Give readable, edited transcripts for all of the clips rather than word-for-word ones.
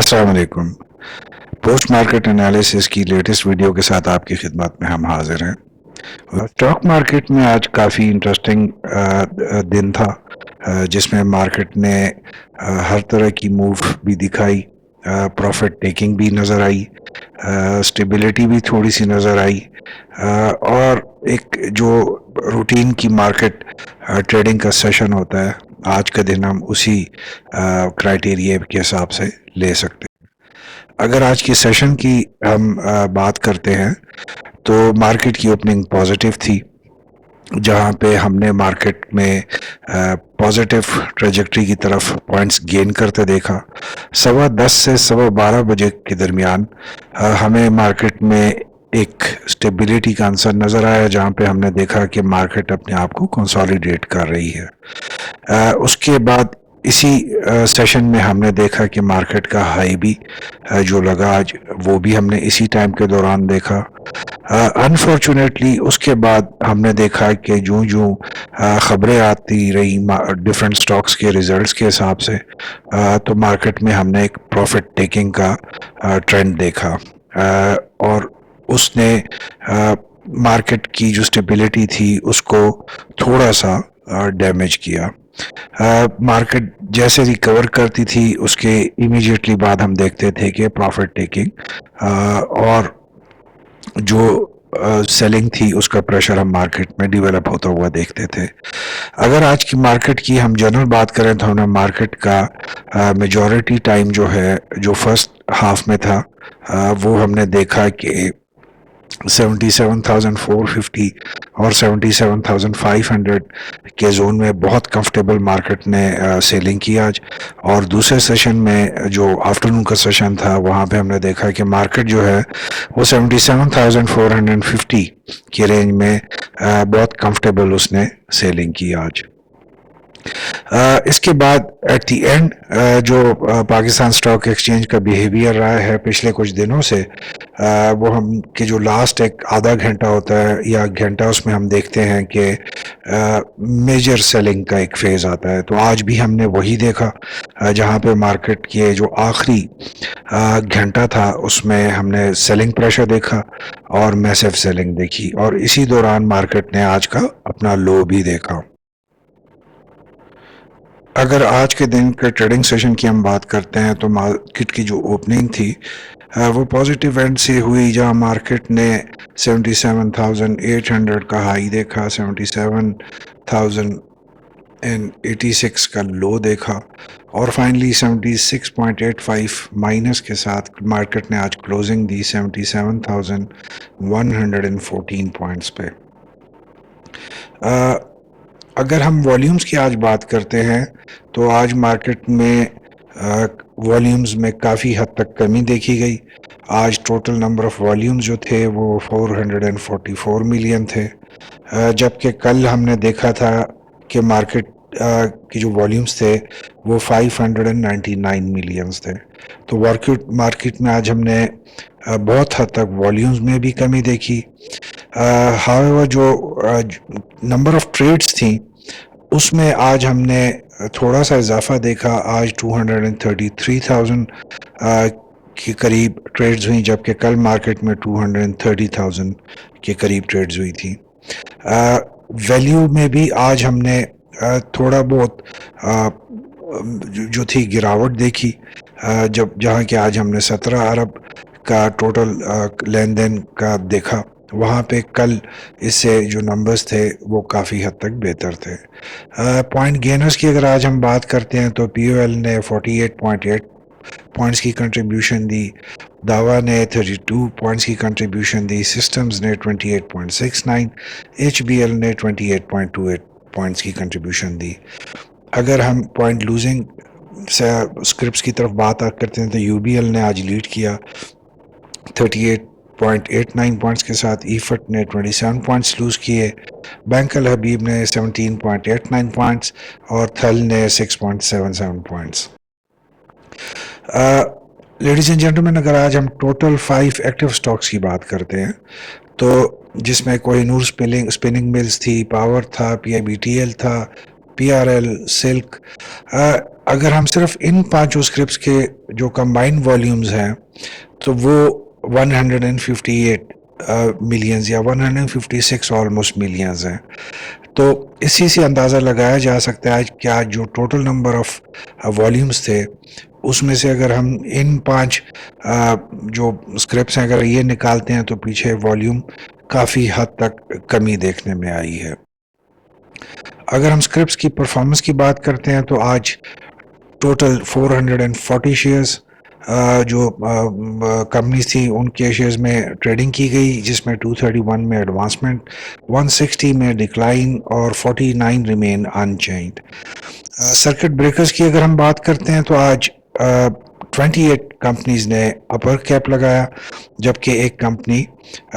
السلام علیکم۔ Post market analysis کی لیٹسٹ ویڈیو کے ساتھ آپ کی خدمت میں ہم حاضر ہیں۔ اسٹاک مارکیٹ میں آج کافی انٹرسٹنگ دن تھا، جس میں مارکیٹ نے ہر طرح کی موو بھی دکھائی، پروفٹ ٹیکنگ بھی نظر آئی، اسٹیبلٹی بھی تھوڑی سی نظر آئی، اور ایک جو روٹین کی مارکیٹ ٹریڈنگ کا سیشن ہوتا ہے، آج کا دن ہم اسی کرائٹیریا کے حساب سے لے سکتے ہیں۔ اگر آج کی سیشن کی ہم بات کرتے ہیں تو مارکیٹ کی اوپننگ پازیٹیو تھی، جہاں پہ ہم نے مارکیٹ میں پازیٹیو ٹریجیکٹری کی طرف پوائنٹس گین کرتے دیکھا۔ 10:15 سے 12:15 بجے کے درمیان ہمیں مارکیٹ میں ایک سٹیبلٹی کا عنصر نظر آیا، جہاں پہ ہم نے دیکھا کہ مارکیٹ اپنے آپ کو کنسالیڈیٹ کر رہی ہے۔ اس کے بعد اسی سیشن میں ہم نے دیکھا کہ مارکیٹ کا ہائی بھی جو لگا آج، وہ بھی ہم نے اسی ٹائم کے دوران دیکھا۔ انفارچونیٹلی اس کے بعد ہم نے دیکھا کہ جو خبریں آتی رہی ڈفرینٹ سٹاکس کے ریزلٹس کے حساب سے، تو مارکیٹ میں ہم نے ایک پروفٹ ٹیکنگ کا ٹرینڈ دیکھا، اور اس نے مارکیٹ کی جو سٹیبلٹی تھی اس کو تھوڑا سا ڈیمیج کیا۔ مارکیٹ جیسے ریکور کرتی تھی اس کے امیجیٹلی بعد ہم دیکھتے تھے کہ پروفٹ ٹیکنگ اور جو سیلنگ تھی اس کا پریشر ہم مارکیٹ میں ڈیولپ ہوتا ہوا دیکھتے تھے۔ اگر آج کی مارکیٹ کی ہم جنرل بات کریں تو ہم نے مارکیٹ کا میجورٹی ٹائم جو ہے، جو فرسٹ ہاف میں تھا، وہ ہم نے دیکھا کہ 77,450 اور 77,500 کے زون میں بہت کمفرٹیبل مارکیٹ نے سیلنگ کی آج۔ اور دوسرے سیشن میں جو آفٹرنون کا سیشن تھا، وہاں پہ ہم نے دیکھا کہ مارکیٹ جو ہے وہ 77,450 کی رینج میں بہت کمفرٹیبل اس نے سیلنگ کی آج۔ اس کے بعد ایٹ دی اینڈ جو پاکستان سٹاک ایکسچینج کا بیہیویئر رہا ہے پچھلے کچھ دنوں سے، وہ ہم کہ جو لاسٹ ایک آدھا گھنٹہ ہوتا ہے یا گھنٹہ، اس میں ہم دیکھتے ہیں کہ میجر سیلنگ کا ایک فیز آتا ہے۔ تو آج بھی ہم نے وہی دیکھا، جہاں پہ مارکیٹ کے جو آخری گھنٹہ تھا اس میں ہم نے سیلنگ پریشر دیکھا اور میسو سیلنگ دیکھی، اور اسی دوران مارکیٹ نے آج کا اپنا لو بھی دیکھا۔ اگر آج کے دن کے ٹریڈنگ سیشن کی ہم بات کرتے ہیں تو مارکیٹ کی جو اوپننگ تھی وہ پازیٹیو اینڈ سے ہوئی، جہاں مارکیٹ نے 77,800 کا ہائی دیکھا، 77,086 کا لو دیکھا، اور فائنلی 76.85 مائنس کے ساتھ مارکیٹ نے آج کلوزنگ دی 77,114 پوائنٹس پہ۔ اگر ہم والیومز کی آج بات کرتے ہیں تو آج مارکیٹ میں والیومز میں کافی حد تک کمی دیکھی گئی۔ آج ٹوٹل نمبر آف والیومز جو تھے وہ 444 ملین تھے، جبکہ کل ہم نے دیکھا تھا کہ مارکیٹ کی جو والیومز تھے وہ 599 ملینز تھے۔ تو مارکیٹ میں آج ہم نے بہت حد تک والیومز میں بھی کمی دیکھی۔ however جو نمبر آف ٹریڈز تھیں اس میں آج ہم نے تھوڑا سا اضافہ دیکھا۔ آج 233,000 کے قریب ٹریڈز ہوئیں، جبکہ کل مارکیٹ میں 230,000 کے قریب ٹریڈز ہوئی تھی۔ ویلیو میں بھی آج ہم نے تھوڑا بہت جو تھی گراوٹ دیکھی، جہاں کہ آج ہم نے 17 ارب کا ٹوٹل لین دین کا دیکھا، وہاں پہ کل اس سے جو نمبرز تھے وہ کافی حد تک بہتر تھے۔ پوائنٹ گینرز کی اگر آج ہم بات کرتے ہیں تو پی او ایل نے 48.8 پوائنٹس کی کنٹریبیوشن دی، داوا نے 32 پوائنٹس کی کنٹریبیوشن دی، سسٹمز نے 28.69، ایچ بی ایل نے 28.28 پوائنٹس کی کنٹریبیوشن دی۔ اگر ہم پوائنٹ لوزنگ اسکرپٹس کی طرف بات کرتے ہیں تو یو بی ایل نے آج لیڈ کیا 38.89 پوائنٹس کے ساتھ، ایفٹ نے 27 پوائنٹس لوز کیے، بینک الحبیب نے 17.89 پوائنٹس اور تھل نے 6.77 پوائنٹس۔ لیڈیز اینڈ جینٹلمین، اگر آج ہم ٹوٹل 5 ایکٹیو سٹاکس کی بات کرتے ہیں تو جس میں کوہ نور اسپننگ ملز تھی، پاور تھا، پی آئی بی ٹی ایل تھا، PRL, سلک. اگر ہم صرف ان 5 اسکرپٹس کے جو کمبائنڈ والیومز ہیں تو وہ 158 ملینز یا 156 آلموسٹ ملینز ہیں. تو اسی سے اندازہ لگایا جا سکتا ہے کہ آج جو ٹوٹل نمبر آف والیومز تھے اس میں سے اگر ہم ان 5 جو اسکرپٹس ہیں اگر یہ نکالتے ہیں تو پیچھے والیوم کافی حد تک کمی دیکھنے میں آئی ہے. اگر ہم اسکرپٹس کی پرفارمنس کی بات کرتے ہیں تو آج ٹوٹل 440 شیئرز جو کمپنیز تھی ان کے شیئرز میں ٹریڈنگ کی گئی، جس میں 231 میں ایڈوانسمنٹ، 160 میں ڈکلائن اور 49 remain in changed. Circuit breakers کی اگر ہم بات کرتے ہیں تو آج 28 کمپنیز نے اپر کیپ لگایا جبکہ ایک کمپنی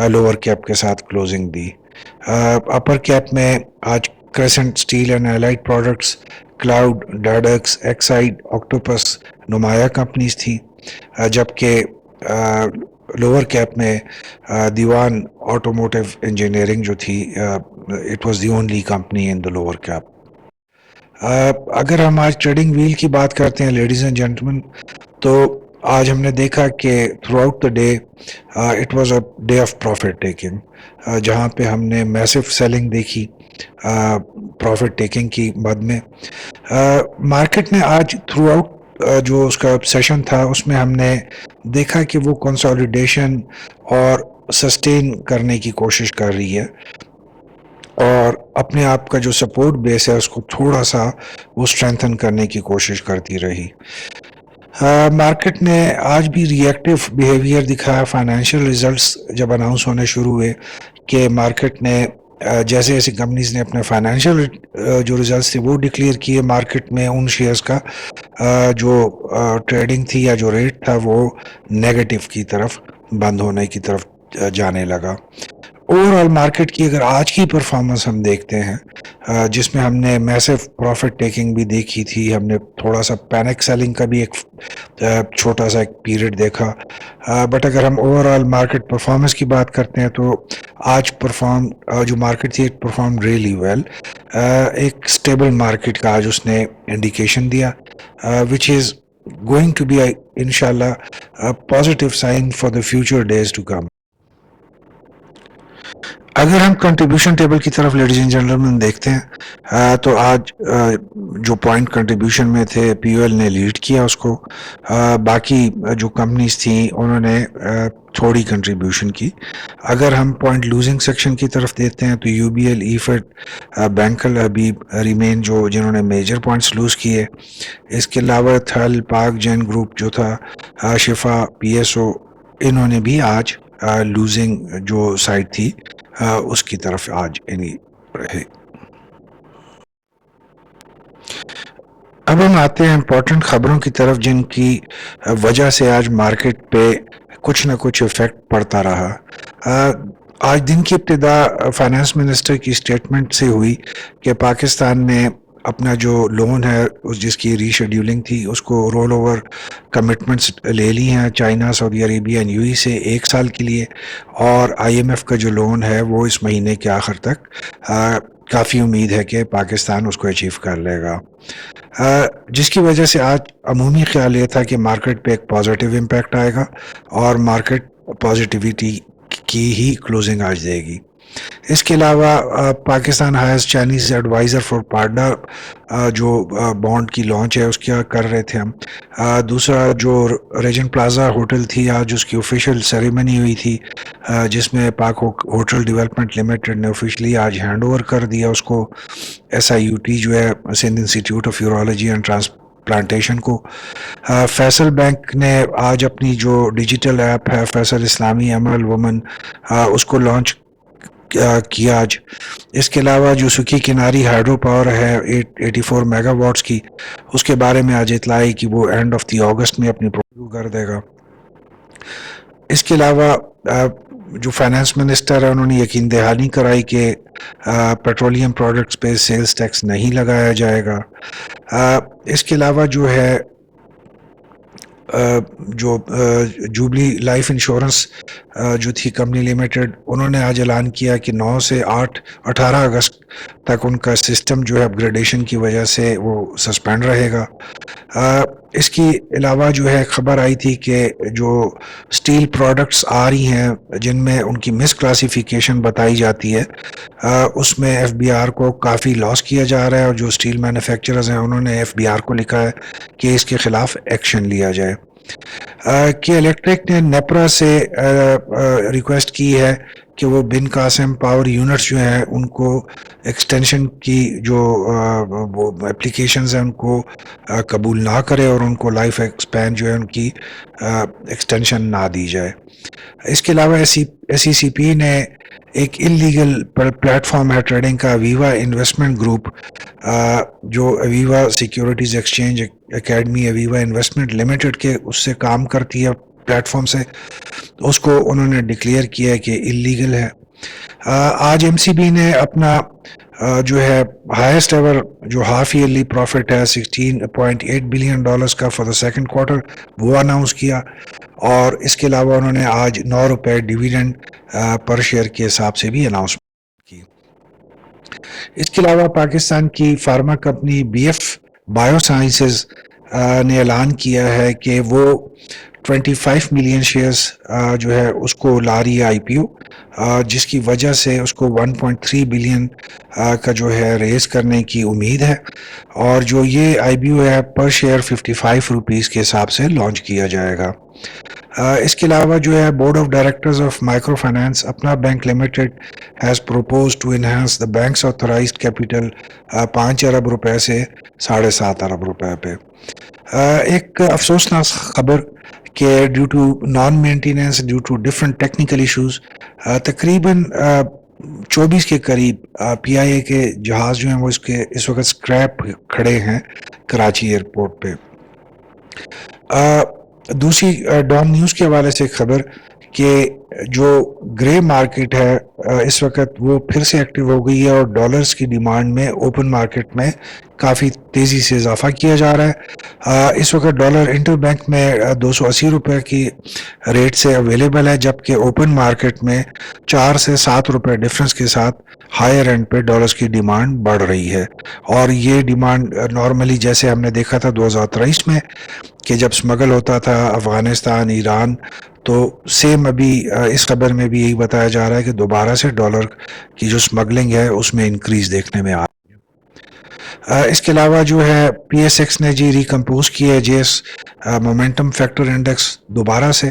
لوور کیپ کے ساتھ کلوزنگ دی. اپر کیپ میں آج Crescent Steel and Allied Products, Cloud, Dadex, Exide, Octopus نمایاں کمپنیز تھیں، جبکہ لوور کیپ میں دیوان آٹوموٹیو انجینئرنگ جو تھی it was the only company in the lower cap. اگر ہم آج ٹریڈنگ ویل کی بات کرتے ہیں لیڈیز اینڈ جینٹلمین، تو آج ہم نے دیکھا کہ throughout the day it was a day of profit taking, جہاں پہ ہم نے میسو سیلنگ دیکھی پروفٹ ٹیکنگ کی مد میں. مارکیٹ نے آج تھرو آؤٹ جو اس کا سیشن تھا اس میں ہم نے دیکھا کہ وہ کنسالیڈیشن اور سسٹین کرنے کی کوشش کر رہی ہے اور اپنے آپ کا جو سپورٹ بیس ہے اس کو تھوڑا سا وہ اسٹرینتھن کرنے کی کوشش کرتی رہی. مارکیٹ نے آج بھی ری ایکٹیو بیہیویئر دکھایا. فائنینشیل ریزلٹس جب اناؤنس ہونے شروع ہوئے کہ مارکیٹ نے جیسے جیسے کمپنیز نے اپنے فائنینشیل جو ریزلٹس تھے وہ ڈکلیئر کیے، مارکیٹ میں ان شیئرز کا جو ٹریڈنگ تھی یا جو ریٹ تھا وہ نیگیٹو کی طرف بند ہونے کی طرف جانے لگا. اوور آل مارکیٹ کی اگر آج کی پرفارمنس ہم دیکھتے ہیں جس میں ہم نے میسو پروفٹ ٹیکنگ بھی دیکھی تھی، ہم نے تھوڑا سا پینک سیلنگ کا بھی ایک چھوٹا سا ایک پیریڈ دیکھا، بٹ اگر ہم اوور آل مارکیٹ پرفارمنس کی بات کرتے ہیں تو آج جو مارکیٹ تھی پرفارم ریئلی ویل. ایک اسٹیبل مارکیٹ کا آج اس نے انڈیکیشن دیا which is going to be انشاءاللہ positive sign for the future days to come. اگر ہم کنٹریبیوشن ٹیبل کی طرف لیڈیز اینڈ جنٹلمین دیکھتے ہیں تو آج جو پوائنٹ کنٹریبیوشن میں تھے پی او ایل نے لیڈ کیا اس کو، باقی جو کمپنیز تھیں انہوں نے تھوڑی کنٹریبیوشن کی. اگر ہم پوائنٹ لوزنگ سیکشن کی طرف دیکھتے ہیں تو یو بی ایل، ایفٹ، بینکل، حبیب ریمین جنہوں نے میجر پوائنٹس لوز کیے. اس کے علاوہ تھل، پاک جین گروپ جو تھا، شفا، پی ایس او، انہوں نے بھی آج لوزنگ جو سائڈ تھی اس کی طرف آج رہے. اب ہم آتے ہیں امپورٹنٹ خبروں کی طرف جن کی وجہ سے آج مارکیٹ پہ کچھ نہ کچھ افیکٹ پڑتا رہا. آج دن کی ابتدا فائنانس منسٹر کی اسٹیٹمنٹ سے ہوئی کہ پاکستان نے اپنا جو لون ہے جس کی ری شیڈیولنگ تھی اس کو رول اوور کمٹمنٹس لے لی ہیں China, Saudi Arabia and UAE سے 1 سال کے لیے، اور آئی ایم ایف کا جو لون ہے وہ اس مہینے کے آخر تک کافی امید ہے کہ پاکستان اس کو اچیو کر لے گا، جس کی وجہ سے آج عمومی خیال یہ تھا کہ مارکیٹ پہ ایک پازیٹیو امپیکٹ آئے گا اور مارکیٹ پازیٹیوٹی کی ہی کلوزنگ آج دے گی. اس کے علاوہ Pakistan hires Chinese advisor for partner جو بانڈ کی لانچ ہے اس کا کر رہے تھے ہم. دوسرا جو ریجن پلازا ہوٹل تھی آج اس کی آفیشیل سیریمنی ہوئی تھی جس میں پاک ہوٹل ڈیولپمنٹ لمیٹڈ نے آفیشلی آج ہینڈ اوور کر دیا اس کو ایس آئی یو ٹی جو ہے Sindh institute of urology and transplantation کو. فیصل بینک نے آج اپنی جو ڈیجیٹل ایپ ہے فیصل اسلامی عمل وومن اس کو لانچ کیا آج. اس کے علاوہ جو سکھی کناری ہائیڈرو پاور ہے 84 میگا واٹس کی، اس کے بارے میں آج اطلاع آئی کہ وہ اینڈ آف دی اگست میں اپنی پروڈکٹ کر دے گا. اس کے علاوہ جو فائنانس منسٹر ہے انہوں نے یقین دہانی کرائی کہ پیٹرولیم پروڈکٹس پہ سیلز ٹیکس نہیں لگایا جائے گا. اس کے علاوہ جو ہے جو جوبلی لائف انشورنس جو تھی کمپنی لمیٹڈ، انہوں نے آج اعلان کیا کہ 9 سے 18 اگست تک ان کا سسٹم جو ہے اپگریڈیشن کی وجہ سے وہ سسپینڈ رہے گا۔ اس کی علاوہ جو ہے خبر آئی تھی کہ جو سٹیل پروڈکٹس آ رہی ہیں جن میں ان کی مس کلاسیفیکیشن بتائی جاتی ہے، اس میں ایف بی آر کو کافی لاس کیا جا رہا ہے، اور جو سٹیل مینوفیکچررز ہیں انہوں نے ایف بی آر کو لکھا ہے کہ اس کے خلاف ایکشن لیا جائے۔ کہ الیکٹرک نے نیپرا سے ریکویسٹ کی ہے کہ وہ بن قاسم پاور یونٹس جو ہیں ان کو ایکسٹینشن کی جو اپلیکیشنز ہیں ان کو قبول نہ کرے، اور ان کو لائف ایکسپین جو ہے ان کی ایکسٹینشن نہ دی جائے۔ اس کے علاوہ ایس ای سی پی نے ایک انلیگل پلیٹ فارم ہے ٹریڈنگ کا، ویوا انویسٹمنٹ گروپ، جو Viva securities exchange academy Viva investment limited کے اس سے کام کرتی ہے پلیٹ فارم سے، اس کو انہوں نے ڈکلیئر کیا کہ انلیگل ہے۔ آج ایم سی بی نے اپنا جو ہے ہائیسٹ ایور جو ہاف ایئرلی پروفٹ ہے $16.8 بلین کا فار دا سیکنڈ کوارٹر وہ اناؤنس کیا، اور اس کے علاوہ انہوں نے آج ₹9 ڈیویڈنڈ پر شیئر کے حساب سے بھی اناؤنسمنٹ کی۔ اس کے علاوہ پاکستان کی فارما کمپنی بی ایف بایو سائنسز نے اعلان کیا ہے کہ وہ 25 ملین شیئرز جو ہے اس کو لا رہی ہے آئی پی او، جس کی وجہ سے اس کو 1.3 بلین کا جو ہے ریز کرنے کی امید ہے، اور جو یہ آئی پی او ہے پر شیئر 55 روپیز کے حساب سے لانچ کیا جائے گا۔ اس کے علاوہ جو ہے board of directors of microfinance Apna bank limited has propose to enhance the bank's authorised capital 5 ارب روپے سے 7.5 ارب روپے پہ۔ ایک افسوسناک خبر کہ due to non maintenance, due to different technical issues, تقریباً 24 کے قریب پی آئی اے کے جہاز جو ہیں وہ اس وقت اسکریپ کھڑے ہیں کراچی ایئرپورٹ پہ۔ دوسری ڈام نیوز کے حوالے سے خبر کہ جو گرے مارکیٹ ہے اس وقت وہ پھر سے ایکٹیو ہو گئی ہے، اور ڈالرز کی ڈیمانڈ میں اوپن مارکیٹ میں کافی تیزی سے اضافہ کیا جا رہا ہے۔ اس وقت ڈالر انٹر بینک میں 280 روپے کی ریٹ سے اویلیبل ہے، جبکہ اوپن مارکیٹ میں 4 سے 7 روپے ڈفرنس کے ساتھ ہائر اینڈ پہ ڈالرز کی ڈیمانڈ بڑھ رہی ہے، اور یہ ڈیمانڈ نارملی جیسے ہم نے دیکھا تھا 2023 میں کہ جب سمگل ہوتا تھا افغانستان، ایران، تو سیم ابھی اس خبر میں بھی یہی بتایا جا رہا ہے کہ دوبارہ سے ڈالر کی جو سمگلنگ ہے اس میں انکریز دیکھنے میں آ رہی ہے۔ اس کے علاوہ جو ہے پی ایس ایکس نے جی ریکمپوز کیا ہے J S momentum factor index دوبارہ سے،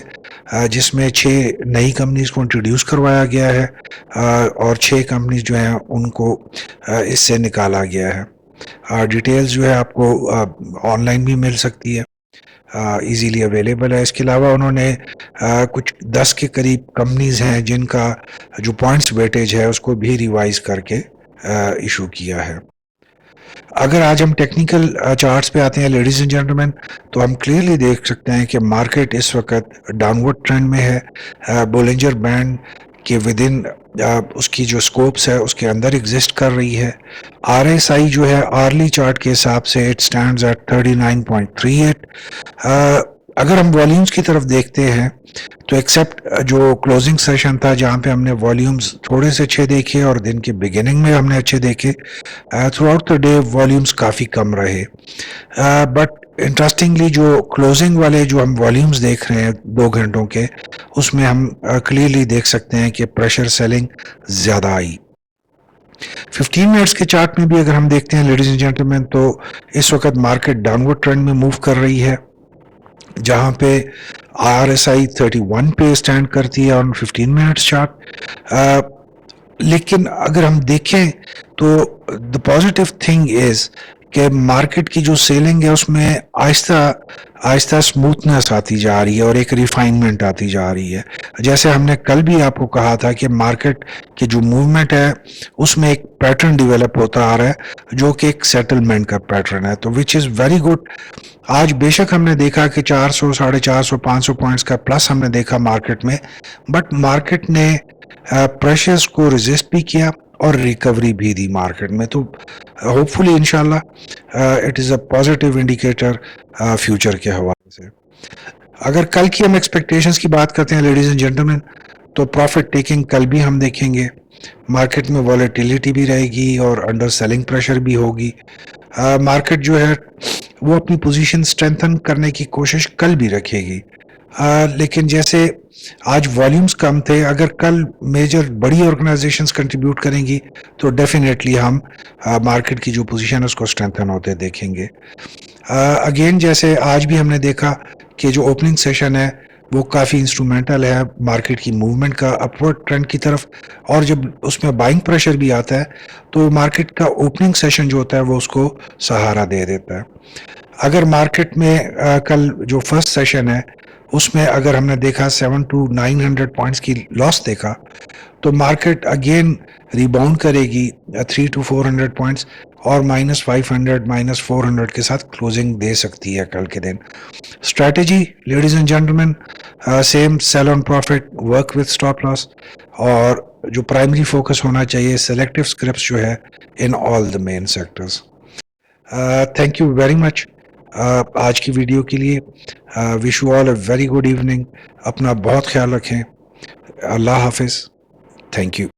جس میں 6 نئی کمپنیز کو انٹروڈیوس کروایا گیا ہے، اور 6 کمپنیز جو ہیں ان کو اس سے نکالا گیا ہے۔ ڈیٹیلز جو ہے آپ کو آن لائن بھی مل سکتی ہے، ایزیلی اویلیبل ہے۔ اس کے علاوہ انہوں نے کچھ 10 کے قریب کمپنیز ہیں جن کا جو پوائنٹس ویٹیج ہے اس کو بھی ریوائز کر کے ایشو کیا ہے۔ اگر آج ہم ٹیکنیکل چارٹس پہ آتے ہیں لیڈیز اینڈ جینٹلمین، تو ہم کلیئرلی دیکھ سکتے ہیں کہ مارکیٹ اس وقت ڈاؤن ورڈ ٹرینڈ میں ہے، بولنجر بینڈ کے ود ان اس کی جو سکوپس ہے اس کے اندر ایگزسٹ کر رہی ہے۔ آر ایس آئی جو ہے آرلی چارٹ کے حساب سے اٹ سٹینڈز ایٹ 39.38۔ اگر ہم والیومز کی طرف دیکھتے ہیں تو ایکسیپٹ جو کلوزنگ سیشن تھا جہاں پہ ہم نے والیومز تھوڑے سے اچھے دیکھے اور دن کے بگننگ میں ہم نے اچھے دیکھے، throughout the day volumes کافی کم رہے، بٹ انٹرسٹنگلی جو کلوزنگ والے جو ہم والیومز دیکھ رہے ہیں 2 گھنٹوں کے، اس میں ہم کلیئرلی دیکھ سکتے ہیں کہ پریشر سیلنگ زیادہ آئی۔ 15 منٹس کے چارٹ میں بھی اگر ہم دیکھتے ہیں لیڈیز اینڈ جینٹلمین، تو اس وقت مارکیٹ ڈاؤن ورڈ ٹرینڈ میں موو کر رہی ہے، جہاں پہ آر ایس آئی 31 پہ اسٹینڈ کرتی ہے آن 15 منٹس چارٹ۔ لیکن اگر ہم دیکھیں تو دا پازیٹیو تھنگ از کہ مارکیٹ کی جو سیلنگ ہے اس میں آہستہ آہستہ اسموتھنس آتی جا رہی ہے اور ایک ریفائنمنٹ آتی جا رہی ہے، جیسے ہم نے کل بھی آپ کو کہا تھا کہ مارکیٹ کی جو موومنٹ ہے اس میں ایک پیٹرن ڈیولپ ہوتا آ رہا ہے جو کہ ایک سیٹلمنٹ کا پیٹرن ہے، تو وچ از ویری گڈ۔ آج بے شک ہم نے دیکھا کہ 400 450 500 پوائنٹس کا پلس ہم نے دیکھا مارکیٹ میں، بٹ مارکیٹ نے پریشرز کو ریزسٹ بھی کیا اور ریکوری بھی دی مارکیٹ میں، تو ہوپ فلی انشاءاللہ it is a positive indicator future کے حوالے سے۔ اگر کل کی ہم ایکسپیکٹیشنز کی بات کرتے ہیں لیڈیز اینڈ جینٹلمین، تو پروفٹ ٹیکنگ کل بھی ہم دیکھیں گے. مارکیٹ میں والیٹیلیٹی بھی رہے گی اور انڈر سیلنگ پریشر بھی ہوگی. مارکیٹ جو ہے وہ اپنی پوزیشن سٹرینتھن کرنے کی کوشش کل بھی رکھے گی. لیکن جیسے آج والیومز کم تھے، اگر کل میجر بڑی آرگنائزیشنز کنٹریبیوٹ کریں گی تو ڈیفینیٹلی ہم مارکیٹ کی جو پوزیشن ہے اس کو سٹرینتھن ہوتے دیکھیں گے. اگین جیسے آج بھی ہم نے دیکھا کہ جو اوپننگ سیشن ہے وہ کافی انسٹرومنٹل ہے مارکیٹ کی موومنٹ کا اپورڈ ٹرینڈ کی طرف، اور جب اس میں بائنگ پریشر بھی آتا ہے تو مارکیٹ کا اوپننگ سیشن جو ہوتا ہے وہ اس کو سہارا دے دیتا ہے. اگر مارکیٹ میں کل جو فرسٹ سیشن ہے اس میں اگر ہم نے دیکھا 700 to 900 پوائنٹس کی لاس دیکھا، تو مارکیٹ اگین ریباؤنڈ کرے گی 300 to 400 پوائنٹس اور -500 -400 کے ساتھ کلوزنگ دے سکتی ہے کل کے دن. Strategy ladies and gentleman same sell on profit, work with stop loss, اور جو پرائمری فوکس ہونا چاہیے سلیکٹو اسکرپس جو ہے in all the main sectors. Thank you very much آج کی ویڈیو کے لیے. Wish you all a very good evening. اپنا بہت خیال رکھیں. اللہ حافظ. Thank you.